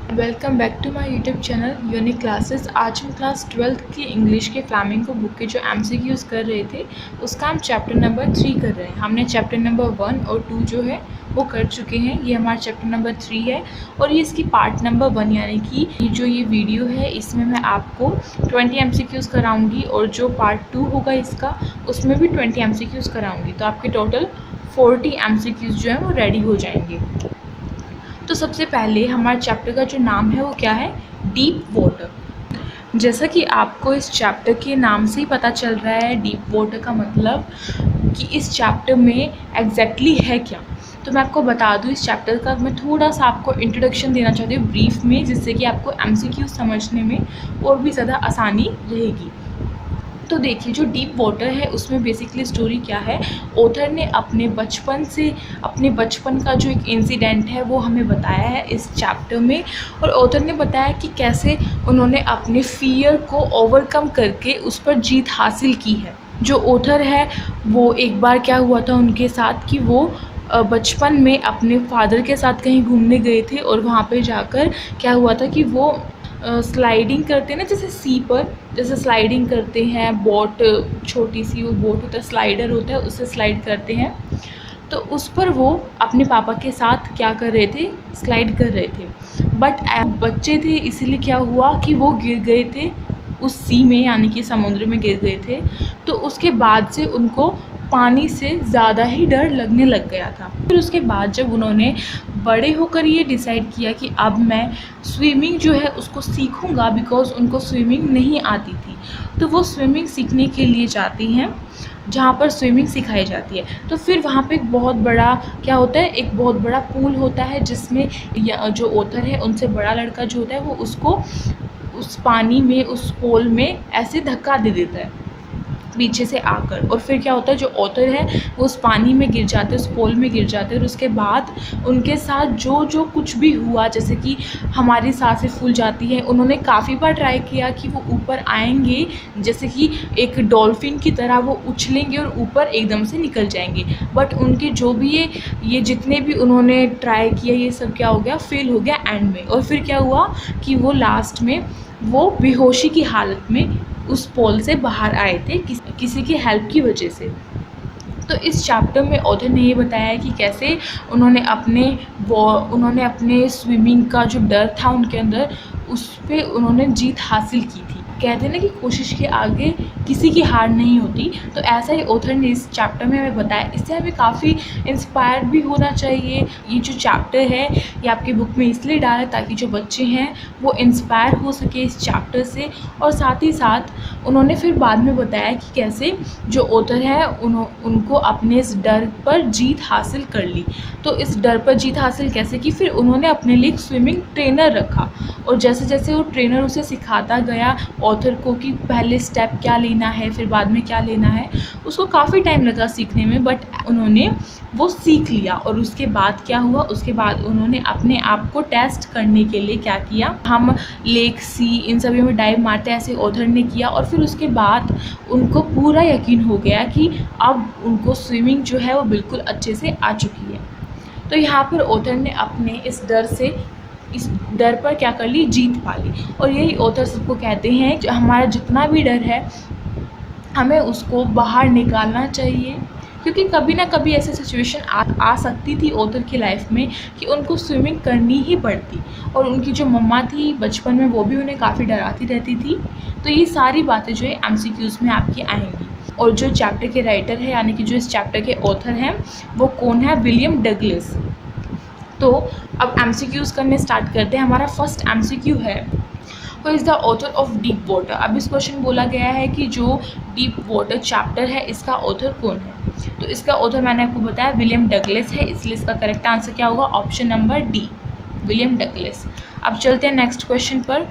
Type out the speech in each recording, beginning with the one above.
Welcome back to my YouTube channel unique classes. आज हम class 12th की English के फ्लामिंगो बुक के जो एमसीक्यूज़ कर रहे थे उसका हम चैप्टर नंबर 3 कर रहे हैं। हमने चैप्टर नंबर 1 और 2 जो है वो कर चुके हैं। ये हमारा चैप्टर नंबर 3 है और ये इसकी पार्ट नंबर 1 यानी कि ये वीडियो है इसमें मैं आपको 20 एमसीक्यूज़ कराऊँगी और जो पार्ट 2 होगा इसका उसमें भी 20 एमसीक्यूज़ कराऊँगी। तो आपके टोटल 40 एमसीक्यूज़ जो हैं वो रेडी हो जाएंगे। तो सबसे पहले हमारे चैप्टर का जो नाम है वो क्या है, डीप वाटर। जैसा कि आपको इस चैप्टर के नाम से ही पता चल रहा है डीप वाटर का मतलब कि इस चैप्टर में एग्जैक्टली है क्या। तो मैं आपको बता दूं इस चैप्टर का मैं थोड़ा सा आपको इंट्रोडक्शन देना चाहती हूँ ब्रीफ में, जिससे कि आपको एमसीक्यू समझने में और भी ज़्यादा आसानी रहेगी। तो देखिए जो डीप वाटर है उसमें बेसिकली स्टोरी क्या है, ऑथर ने अपने बचपन का जो एक इंसिडेंट है वो हमें बताया है इस चैप्टर में। और ऑथर ने बताया कि कैसे उन्होंने अपने फियर को ओवरकम करके उस पर जीत हासिल की है। जो ऑथर है वो एक बार क्या हुआ था उनके साथ कि वो बचपन में अपने फादर के साथ कहीं घूमने गए थे और वहाँ पे जाकर क्या हुआ था कि वो स्लाइडिंग करते हैं ना, जैसे सी पर जैसे स्लाइडिंग करते हैं, बोट छोटी सी वो बोट होता है, स्लाइडर होता है, उससे स्लाइड करते हैं। तो उस पर वो अपने पापा के साथ क्या कर रहे थे, स्लाइड कर रहे थे। बट बच्चे थे इसीलिए क्या हुआ कि वो गिर गए थे उस सी में, यानी कि समुद्र में गिर गए थे। तो उसके बाद से उनको पानी से ज़्यादा ही डर लगने लग गया था। फिर उसके बाद जब उन्होंने बड़े होकर ये डिसाइड किया कि अब मैं स्विमिंग जो है उसको सीखूँगा, बिकॉज़ उनको स्विमिंग नहीं आती थी। तो वो स्विमिंग सीखने के लिए जाती हैं जहाँ पर स्विमिंग सिखाई जाती है। तो फिर वहाँ पे एक बहुत बड़ा क्या होता है, एक बहुत बड़ा पूल होता है जिसमें जो ऑथर है उनसे बड़ा लड़का जो होता है वो उसको उस पानी में, उस पोल में ऐसे धक्का दे देता है पीछे से आकर। और फिर क्या होता है, जो ऑथर है वो उस पानी में गिर जाते हैं, उस पोल में गिर जाते हैं। और उसके बाद उनके साथ जो कुछ भी हुआ, जैसे कि हमारी सांसें फूल जाती हैं, उन्होंने काफ़ी बार ट्राई किया कि वो ऊपर आएंगे, जैसे कि एक डॉल्फिन की तरह वो उछलेंगे और ऊपर एकदम से निकल जाएंगे। बट उनके जो भी ये जितने भी उन्होंने ट्राई किया ये सब क्या हो गया, फेल हो गया एंड में। और फिर क्या हुआ कि वो लास्ट में वो बेहोशी की हालत में उस पोल से बाहर आए थे किसी की हेल्प की वजह से। तो इस चैप्टर में ऑथर ने ये बताया है कि कैसे उन्होंने अपने स्विमिंग का जो डर था उनके अंदर, उस पे उन्होंने जीत हासिल की थी। कहते हैं ना कि कोशिश के आगे किसी की हार नहीं होती। तो ऐसा ही ऑथर ने इस चैप्टर में हमें बताया। इससे हमें काफ़ी इंस्पायर भी होना चाहिए। ये जो चैप्टर है ये आपकी बुक में इसलिए डाला है ताकि जो बच्चे हैं वो इंस्पायर हो सके इस चैप्टर से। और साथ ही साथ उन्होंने फिर बाद में बताया कि कैसे जो ऑथर है उनको अपने इस डर पर जीत हासिल कर ली। तो इस डर पर जीत हासिल कैसे की, फिर उन्होंने अपने लिए एक स्विमिंग ट्रेनर रखा। और जैसे जैसे वो ट्रेनर उसे सिखाता गया ऑथर को कि पहले स्टेप क्या लेना है, फिर बाद में क्या लेना है, उसको काफ़ी टाइम लगा सीखने में, बट उन्होंने वो सीख लिया। और उसके बाद क्या हुआ, उसके बाद उन्होंने अपने आप को टेस्ट करने के लिए क्या किया, हम लेक, सी, इन सभी में डाइव मारते हैं, ऐसे ऑथर ने किया। और फिर उसके बाद उनको पूरा यकीन हो गया कि अब उनको स्विमिंग जो है वो बिल्कुल अच्छे से आ चुकी है। तो यहाँ पर ऑथर ने अपने इस डर पर क्या कर ली, जीत पा ली। और यही ऑथर सबको कहते हैं कि हमारा जितना भी डर है हमें उसको बाहर निकालना चाहिए, क्योंकि कभी ना कभी ऐसी सिचुएशन आ सकती थी ऑथर की लाइफ में कि उनको स्विमिंग करनी ही पड़ती। और उनकी जो मम्मा थी बचपन में वो भी उन्हें काफ़ी डराती रहती थी। तो ये सारी बातें जो है एमसीक्यूज़ में आपकी आएंगी। और जो चैप्टर के राइटर है यानी कि जो इस चैप्टर के ऑथर हैं वो कौन है, विलियम डगलस। तो अब एमसीक्यूज़ करने स्टार्ट करते हैं। हमारा फर्स्ट एमसीक्यू है, who is the author of deep water. अब इस क्वेश्चन बोला गया है कि जो डीप वाटर चैप्टर है इसका ऑथर कौन है। तो इसका ऑथर मैंने आपको बताया विलियम डगलस है, इसलिए इसका करेक्ट आंसर क्या होगा, option number D, William Douglas. अब चलते हैं नेक्स्ट क्वेश्चन पर।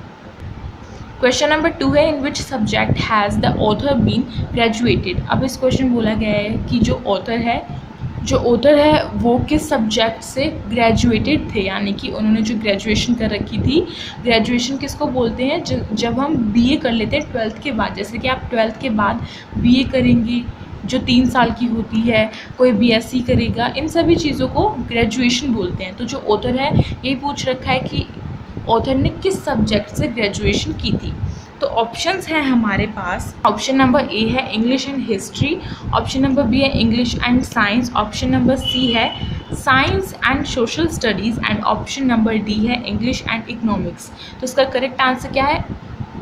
क्वेश्चन नंबर 2 है, in which subject has the author been graduated. अब इस क्वेश्चन बोला गया है कि जो ऑथर है वो किस सब्जेक्ट से ग्रेजुएटेड थे, यानी कि उन्होंने जो ग्रेजुएशन कर रखी थी। ग्रेजुएशन किसको बोलते हैं, जब हम बीए कर लेते हैं 12th के बाद। जैसे कि आप 12th के बाद बीए करेंगे जो 3 साल की होती है, कोई बीएससी करेगा, इन सभी चीज़ों को ग्रेजुएशन बोलते हैं। तो जो ऑथर है यही पूछ रखा है कि ऑथर ने किस सब्जेक्ट से ग्रेजुएशन की थी। तो ऑप्शंस हैं हमारे पास, ऑप्शन नंबर ए है English and history, option number B है English and science, option number C है science and social studies and option number D है इंग्लिश एंड इकोनॉमिक्स। तो इसका करेक्ट आंसर क्या है,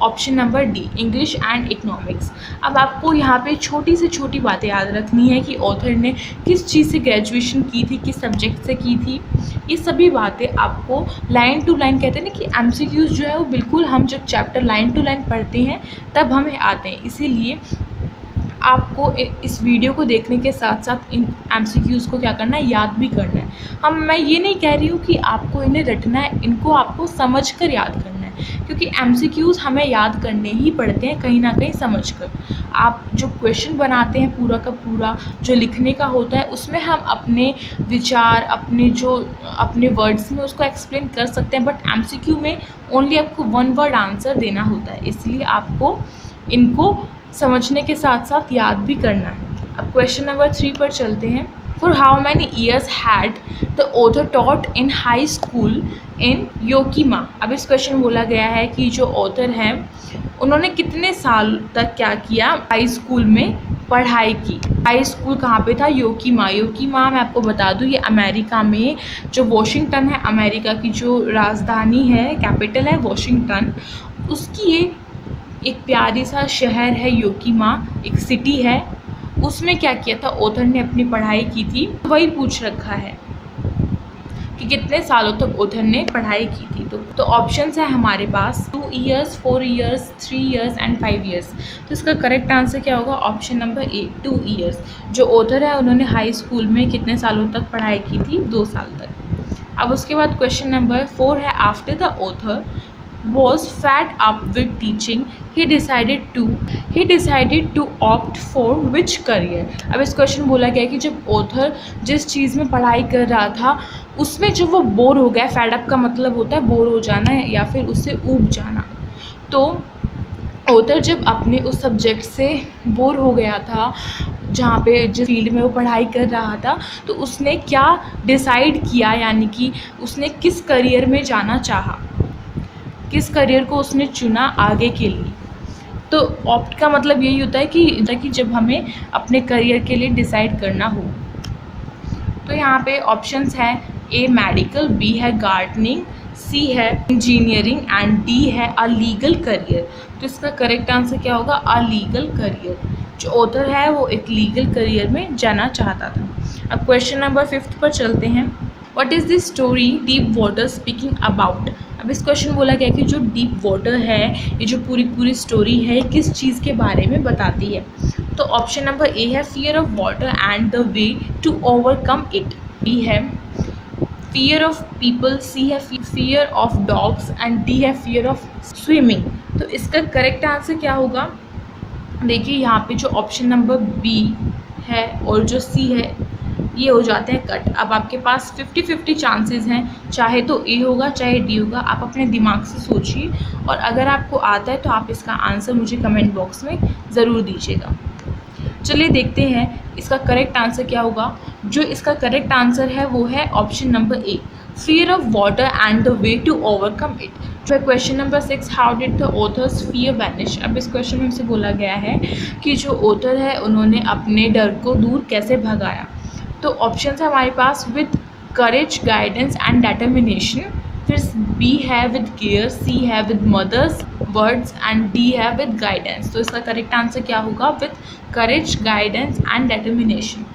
option number D English and economics. अब आपको यहाँ पे छोटी से छोटी बातें याद रखनी है कि ऑथर ने किस चीज़ से ग्रेजुएशन की थी, किस सब्जेक्ट से की थी। ये सभी बातें आपको लाइन टू लाइन, कहते हैं ना कि एमसीक्यूज़ जो है वो बिल्कुल हम जब चैप्टर लाइन टू लाइन पढ़ते हैं तब हमें आते हैं, इसीलिए आपको इस वीडियो को देखने के साथ साथ इन एमसीक्यूज़ को क्या करना है, याद भी करना है। मैं ये नहीं कह रही हूँ कि आपको इन्हें रटना है, इनको आपको समझकर याद करना है, क्योंकि एमसीक्यूज़ हमें याद करने ही पड़ते हैं कहीं ना कहीं समझकर। आप जो क्वेश्चन बनाते हैं पूरा का पूरा जो लिखने का होता है, उसमें हम अपने विचार, अपने वर्ड्स में उसको एक्सप्लेन कर सकते हैं, बट एमसीक्यू में ओनली आपको वन वर्ड आंसर देना होता है, इसलिए आपको इनको समझने के साथ साथ याद भी करना है। अब क्वेश्चन नंबर 3 पर चलते हैं। For how many years had the author taught in high school in Yakima. अब इस क्वेश्चन में बोला गया है कि जो ऑथर हैं उन्होंने कितने साल तक क्या किया, हाई स्कूल में पढ़ाई की। हाई स्कूल कहाँ पे था, योकीमा। योकीमा मैं आपको बता दूँ ये अमेरिका में, जो वॉशिंगटन है अमेरिका की जो राजधानी है, कैपिटल है वॉशिंगटन, उसकी ये एक प्यारी सा शहर है योकीमा, एक सिटी है, उसमें क्या किया था ऑथर ने अपनी पढ़ाई की थी। वही पूछ रखा है कि कितने सालों तक ऑथर ने पढ़ाई की थी। तो ऑप्शंस है हमारे पास 2 years, 4 years, 3 years and 5 years. तो इसका करेक्ट आंसर क्या होगा, ऑप्शन नंबर ए 2 ईयर्स। जो ऑथर है उन्होंने हाई स्कूल में कितने सालों तक पढ़ाई की थी, 2 साल तक। अब उसके बाद क्वेश्चन नंबर 4 है, after the author was fed up with teaching he decided to opt for which career। अब इस क्वेश्चन बोला गया कि जब ऑथर जिस चीज़ में पढ़ाई कर रहा था उसमें जब वो बोर हो गया, फैड अप का मतलब होता है बोर हो जाना है या फिर उससे ऊब जाना, तो ऑथर जब अपने उस सब्जेक्ट से बोर हो गया था जहाँ पे जिस फील्ड में वो पढ़ाई कर रहा था, तो उसने क्या डिसाइड किया, यानी कि उसने किस करियर में जाना चाहा, किस करियर को उसने चुना आगे के लिए। तो ऑप्ट का मतलब यही होता है कि जब हमें अपने करियर के लिए डिसाइड करना हो। तो यहाँ पे ऑप्शंस हैं, ए मेडिकल, बी है गार्डनिंग, सी है इंजीनियरिंग एंड डी है अ लीगल करियर। तो इसका करेक्ट आंसर क्या होगा, अ लीगल करियर। जो ऑथर है वो एक लीगल करियर में जाना चाहता था। अब क्वेश्चन नंबर 5 पर चलते हैं। What is the story deep water speaking about. अब इस क्वेश्चन बोला गया कि जो डीप वाटर है, ये जो पूरी स्टोरी है किस चीज़ के बारे में बताती है। तो ऑप्शन नंबर ए है fear of water and the way to overcome it, B है फियर ऑफ पीपल, सी है fear of dogs and D है फियर ऑफ स्विमिंग। तो इसका करेक्ट आंसर क्या होगा, देखिए यहाँ पे जो ऑप्शन नंबर बी है और जो सी है ये हो जाते हैं कट। अब आपके पास 50-50 चांसेस हैं, चाहे तो ए होगा चाहे डी होगा। आप अपने दिमाग से सोचिए और अगर आपको आता है तो आप इसका आंसर मुझे कमेंट बॉक्स में ज़रूर दीजिएगा। चलिए देखते हैं इसका करेक्ट आंसर क्या होगा। जो इसका करेक्ट आंसर है वो है option number A, fear of water and the way to overcome it. जो question number 6, how did the author's fear vanish. अब इस क्वेश्चन में हमसे बोला गया है कि जो ऑथर है उन्होंने अपने डर को दूर कैसे भगाया। तो ऑप्शन है हमारे पास with courage, guidance and determination, फिर बी है विद केयर, सी है with mother's words and D है विद गाइडेंस। तो इसका करेक्ट आंसर क्या होगा, with courage, guidance and determination.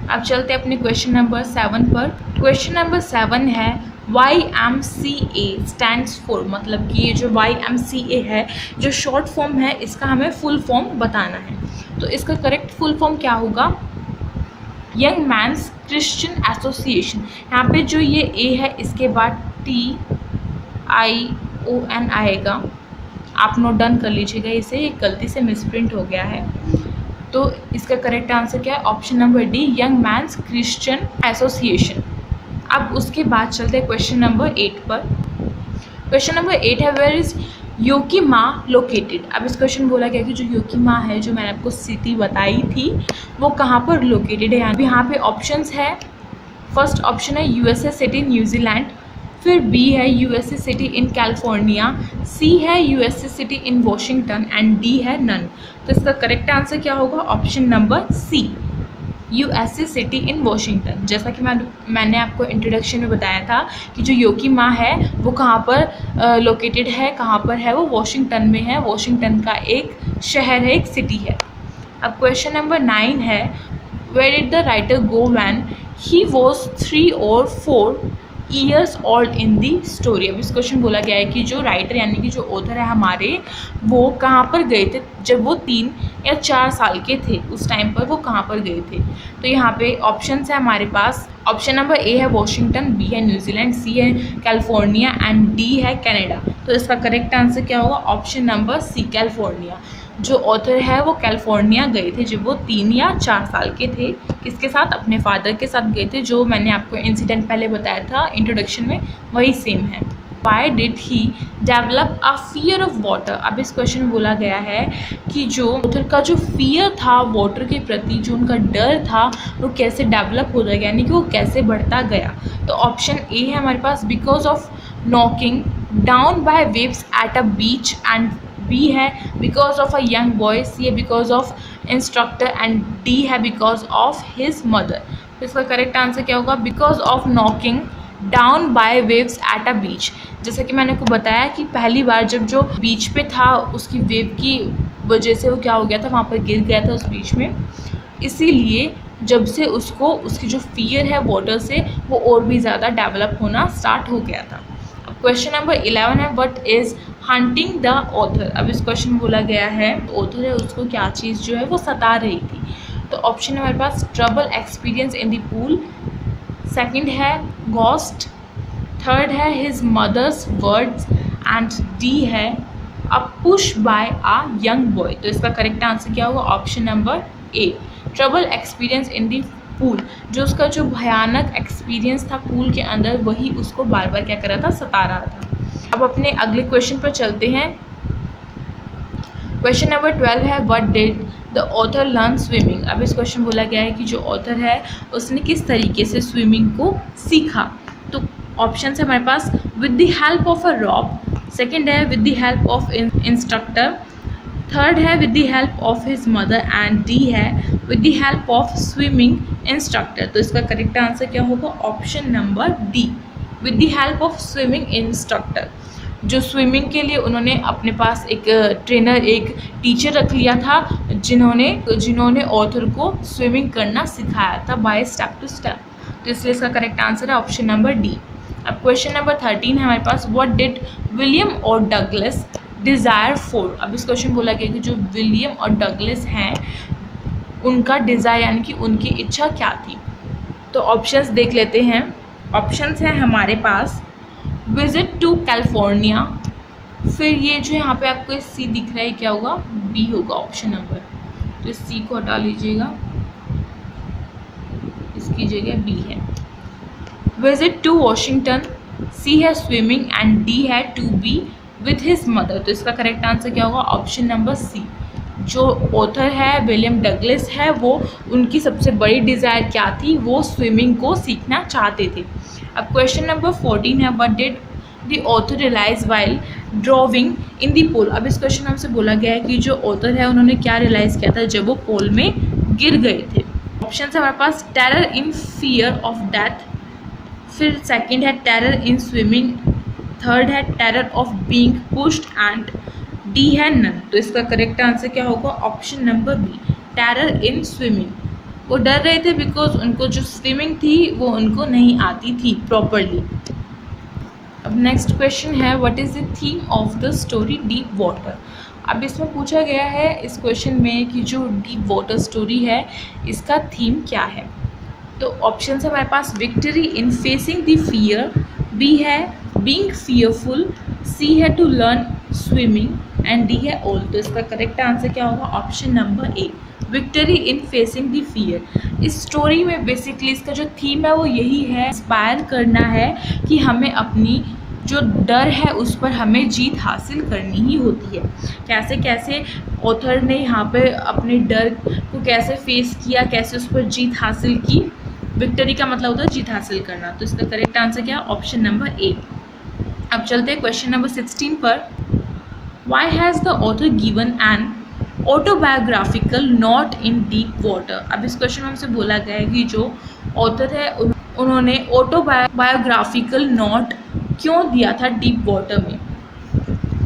अब चलते हैं अपने क्वेश्चन नंबर 7 पर। क्वेश्चन नंबर 7 है YMCA स्टैंड्स फॉर, मतलब कि ये जो YMCA है जो शॉर्ट फॉर्म है इसका हमें फुल फॉर्म बताना है। तो इसका करेक्ट फुल फॉर्म क्या होगा, यंग मैंस क्रिश्चियन एसोसिएशन। यहाँ पे जो ये ए है इसके बाद TION आएगा, आप नोट डाउन कर लीजिएगा इसे, ये गलती से मिसप्रिंट हो गया है। तो इसका करेक्ट आंसर क्या है, option number D, young men's Christian association. अब उसके बाद चलते हैं क्वेश्चन नंबर 8 पर। क्वेश्चन नंबर 8 है वेयर इज़ योकीमा लोकेटेड। अब इस क्वेश्चन बोला गया कि जो योकीमा है, जो मैंने आपको सिटी बताई थी, वो कहाँ पर लोकेटेड है। यहाँ पे ऑप्शंस है, फर्स्ट ऑप्शन है USA सिटी न्यूजीलैंड, फिर बी है USA city in California, C है USA city in Washington and D है नन। तो इसका करेक्ट आंसर क्या होगा? Option number C, USA city in Washington. जैसा कि मैंने आपको इंट्रोडक्शन में बताया था कि जो योकोहामा है वो कहाँ पर लोकेटेड है, कहाँ पर है वो? वॉशिंगटन में है। वॉशिंगटन का एक शहर है, एक सिटी है। अब क्वेश्चन नंबर 9 है, where did the writer go when he was 3 और 4 years old in the story. अब इस क्वेश्चन बोला गया है कि जो राइटर यानी कि जो ऑथर है हमारे, वो कहाँ पर गए थे जब वो 3 या 4 साल के थे, उस टाइम पर वो कहाँ पर गए थे। तो यहाँ पे ऑप्शन है हमारे पास, ऑप्शन नंबर ए है वॉशिंगटन, बी है न्यूजीलैंड, सी है कैलिफोर्निया एंड डी है कनाडा। तो इसका करेक्ट आंसर क्या होगा? Option number C, California. जो ऑथर है वो कैलिफोर्निया गए थे जब वो 3 या 4 साल के थे। किसके साथ? अपने फादर के साथ गए थे। जो मैंने आपको इंसिडेंट पहले बताया था इंट्रोडक्शन में, वही सेम है। Why did he develop a fear of water. अब इस क्वेश्चन में बोला गया है कि जो ऑथर का जो फियर था वाटर के प्रति, जो उनका डर था, वो कैसे डेवलप हो गया, यानी कि वो कैसे बढ़ता गया। तो ऑप्शन ए है हमारे पास, because of knocking down by waves at a beach, and B है because of a young boy, C है because of instructor and D है बिकॉज ऑफ हिज मदर। तो इसका करेक्ट आंसर क्या होगा? Because of knocking down by waves at a beach. जैसा कि मैंने आपको बताया कि पहली बार जब जो बीच पे था उसकी वेव की वजह से वो क्या हो गया था, वहाँ पर गिर गया था उस बीच में, इसीलिए जब से उसको उसकी जो फियर है वाटर से वो और भी ज़्यादा डेवलप होना स्टार्ट हो गया था। अब क्वेश्चन नंबर 11 है, what is hunting the author. अब इस क्वेश्चन में बोला गया है ऑथर है उसको क्या चीज़ जो है वो सता रही थी। तो ऑप्शन है हमारे पास, trouble experience in the pool, second है घोस्ट, थर्ड है his mother's words and D है a push by a young boy. तो इसका करेक्ट आंसर क्या होगा? Option number A, trouble experience in the pool. जो उसका जो भयानक एक्सपीरियंस था पूल के अंदर, वही उसको बार बार क्या कर रहा था? सता रहा था। अब अपने अगले क्वेश्चन पर चलते हैं। क्वेश्चन नंबर 12 है, what did the author learn swimming. अब इस क्वेश्चन बोला गया है कि जो ऑथर है उसने किस तरीके से स्विमिंग को सीखा। तो ऑप्शन है हमारे पास, with the help of a rope, second है with the help of instructor, third है with the help of his mother and D है with the help of swimming instructor. तो इसका करेक्ट आंसर क्या होगा? Option number D, with the help of swimming instructor. जो swimming के लिए उन्होंने अपने पास एक ट्रेनर, एक टीचर रख लिया था, जिन्होंने ऑथर को स्विमिंग करना सिखाया था बाय स्टेप टू स्टेप। तो इसलिए इसका करेक्ट आंसर है ऑप्शन नंबर डी। अब क्वेश्चन नंबर 13 है हमारे पास, व्हाट डिड विलियम और डगलस डिज़ायर फॉर। अब इस क्वेश्चन बोला गया कि जो विलियम और डगलस हैं उनका डिज़ायर यानी कि उनकी इच्छा क्या थी। तो ऑप्शंस देख लेते हैं। ऑप्शंस हैं हमारे पास, विजिट टू कैलिफोर्निया, फिर ये जो यहाँ पे आपको सी दिख रहा है क्या होगा? बी होगा ऑप्शन नंबर। तो इस सी को हटा लीजिएगा, इसकी जगह बी है। विजिट टू वॉशिंगटन, सी है स्विमिंग एंड डी है to be with his mother. तो इसका करेक्ट आंसर क्या होगा? Option number C. जो ऑथर है विलियम डगलस है, वो उनकी सबसे बड़ी डिज़ायर क्या थी? वो स्विमिंग को सीखना चाहते थे। अब क्वेश्चन नंबर 14 है, what did the author realise while drowning in the pool. अब इस क्वेश्चन हमसे बोला गया है कि जो ऑथर है उन्होंने क्या रियलाइज़ किया था जब वो पोल में गिर गए थे। ऑप्शन है हमारे पास, terror in fear of death, फिर सेकंड है टेरर इन स्विमिंग, थर्ड है terror of being pushed and D है नन। तो इसका करेक्ट आंसर क्या होगा? Option number B, terror in swimming. वो डर रहे थे बिकॉज उनको जो स्विमिंग थी वो उनको नहीं आती थी प्रॉपरली। अब नेक्स्ट क्वेश्चन है, what is the theme of the story deep water. अब इसमें पूछा गया है इस क्वेश्चन में कि जो डीप वाटर स्टोरी है इसका थीम क्या है। तो ऑप्शन है हमारे पास, victory in facing the fear, B है बीइंग फियरफुल, सी है to learn swimming and D है ऑल। तो इसका करेक्ट आंसर क्या होगा? Option number A, victory in facing the fear. इस स्टोरी में बेसिकली इसका जो थीम है वो यही है, इंस्पायर करना है कि हमें अपनी जो डर है उस पर हमें जीत हासिल करनी ही होती है। कैसे कैसे ऑथर ने यहाँ पे अपने डर को कैसे फेस किया, कैसे उस पर जीत हासिल की। विक्ट्री का मतलब होता है जीत हासिल करना। तो इसका करेक्ट आंसर क्या है? ऑप्शन नंबर ए। अब चलते हैं क्वेश्चन नंबर 16 पर। Why has the author given an autobiographical note in deep water? अब इस क्वेश्चन में हमसे बोला गया है कि जो ऑथर है उन्होंने ऑटोबायोग्राफिकल नोट क्यों दिया था डीप वाटर में।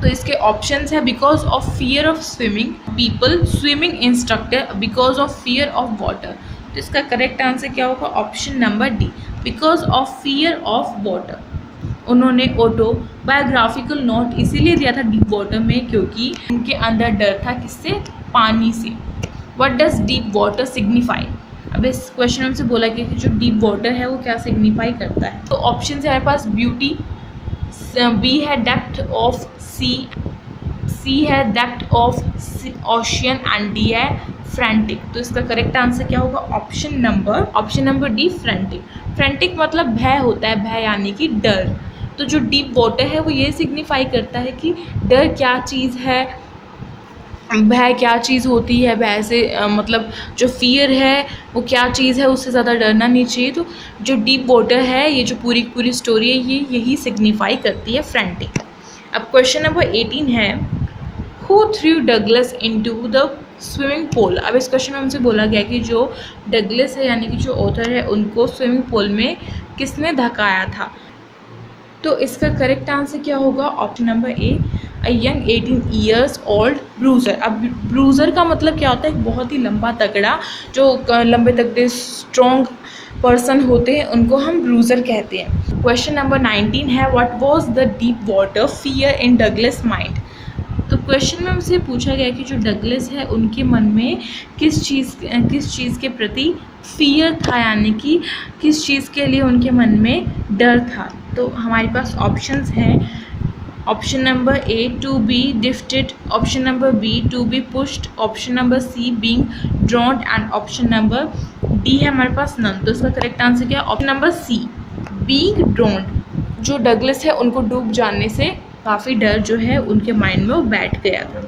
तो इसके ऑप्शंस है because of fear of swimming, people, swimming instructor, because of fear of water. तो इसका करेक्ट आंसर क्या होगा? Option number D, because of fear of water. उन्होंने ऑटोबायोग्राफिकल नोट इसीलिए दिया था डीप वाटर में क्योंकि उनके अंदर डर था, किससे? पानी से। What does deep water signify? अब इस क्वेश्चन में हमसे बोला गया कि जो डीप वाटर है वो क्या सिग्निफाई करता है। तो ऑप्शन है हमारे पास ब्यूटी, बी है डेप्थ ऑफ सी है depth of ocean and D है फ्रेंटिक। तो इसका करेक्ट आंसर क्या होगा? Option number D, frantic. Frantic मतलब भय होता है, भय यानी कि डर। तो जो डीप वाटर है वो ये सिग्निफाई करता है कि डर क्या चीज़ है, भय क्या चीज़ होती है, भय से मतलब जो फियर है वो क्या चीज़ है, उससे ज़्यादा डरना नहीं चाहिए। तो जो डीप वाटर है, ये जो पूरी स्टोरी है, ये यही सिग्निफाई करती है, फ्रेंटिक। अब क्वेश्चन नंबर 18 है, who through Douglas into the swimming pool. अब इस क्वेश्चन में हमसे बोला गया कि जो डगलस है यानी कि जो ऑथर है उनको स्विमिंग पूल में किसने धकाया था। तो इसका करेक्ट आंसर क्या होगा? Option number A, a young 18 years old bruiser. अब ब्रूजर का मतलब क्या होता है? एक बहुत ही लंबा तगड़ा, जो लंबे तगड़े स्ट्रॉन्ग पर्सन होते हैं उनको हम ब्रूजर कहते हैं। क्वेश्चन नंबर 19 है, what was the deep water fear in Douglas mind. तो क्वेश्चन में हमसे पूछा गया कि जो डगलस है उनके मन में किस चीज़ के प्रति फियर था, यानी कि किस चीज़ के लिए उनके मन में डर था। तो हमारे पास ऑप्शंस हैं, option number A to be drifted, option number B to be pushed, option number C being drowned and option number D है हमारे पास नन। तो इसका करेक्ट आंसर क्या है? Option number C, being drowned. जो डगलस है उनको डूब जाने से काफ़ी डर जो है उनके माइंड में वो बैठ गया था।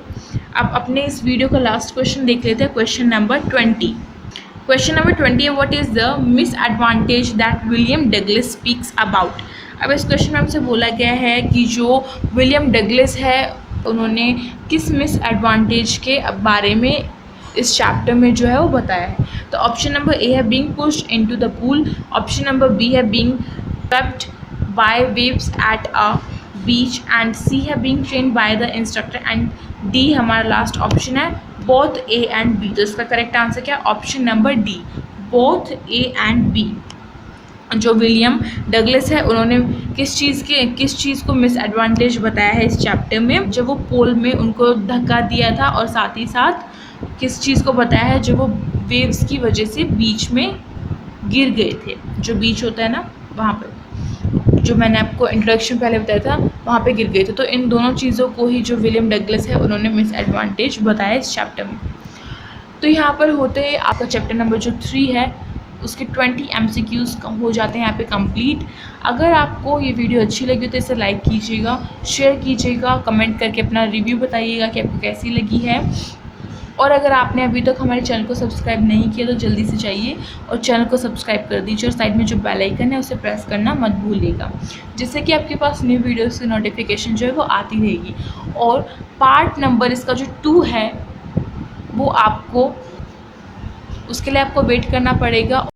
अब अपने इस वीडियो का लास्ट क्वेश्चन देख लेते हैं, क्वेश्चन नंबर 20। क्वेश्चन नंबर 20 है, what is the misadvantage that William Douglas speaks about. अब इस क्वेश्चन में हमसे बोला गया है कि जो विलियम डगलस है उन्होंने किस मिसएडवांटेज के बारे में इस चैप्टर में जो है वो बताया है। तो ऑप्शन नंबर ए है being pushed into the pool, option number B है being swept by waves at a beach and C है being trained by the instructor and D हमारा लास्ट ऑप्शन है बोथ ए एंड बी। तो इसका correct answer क्या है? Option number D, both A and B. जो William Douglas है उन्होंने किस चीज़ को मिसएडवांटेज बताया है इस चैप्टर में, जब वो पोल में उनको धक्का दिया था, और साथ ही साथ किस चीज़ को बताया है जो वो वेव्स की वजह से बीच में गिर गए थे। जो बीच होता है ना, वहाँ पे जो मैंने आपको इंट्रोडक्शन पहले बताया था वहाँ पे गिर गए थे। तो इन दोनों चीज़ों को ही जो विलियम डगलस है उन्होंने मिसएडवांटेज बताया इस चैप्टर में। तो यहाँ पर होते हैं आपका चैप्टर नंबर जो 3 है उसके 20 MCQs हो जाते हैं यहाँ पे कंप्लीट। अगर आपको ये वीडियो अच्छी लगी तो इसे लाइक कीजिएगा, शेयर कीजिएगा, कमेंट करके अपना रिव्यू बताइएगा कि आपको कैसी लगी है। और अगर आपने अभी तक हमारे चैनल को सब्सक्राइब नहीं किया तो जल्दी से जाइए और चैनल को सब्सक्राइब कर दीजिए, और साइड में जो बेल आइकन है उसे प्रेस करना मत भूलिएगा, जिससे कि आपके पास न्यू वीडियोस की नोटिफिकेशन जो है वो आती रहेगी। और पार्ट नंबर इसका जो 2 है वो आपको, उसके लिए आपको वेट करना पड़ेगा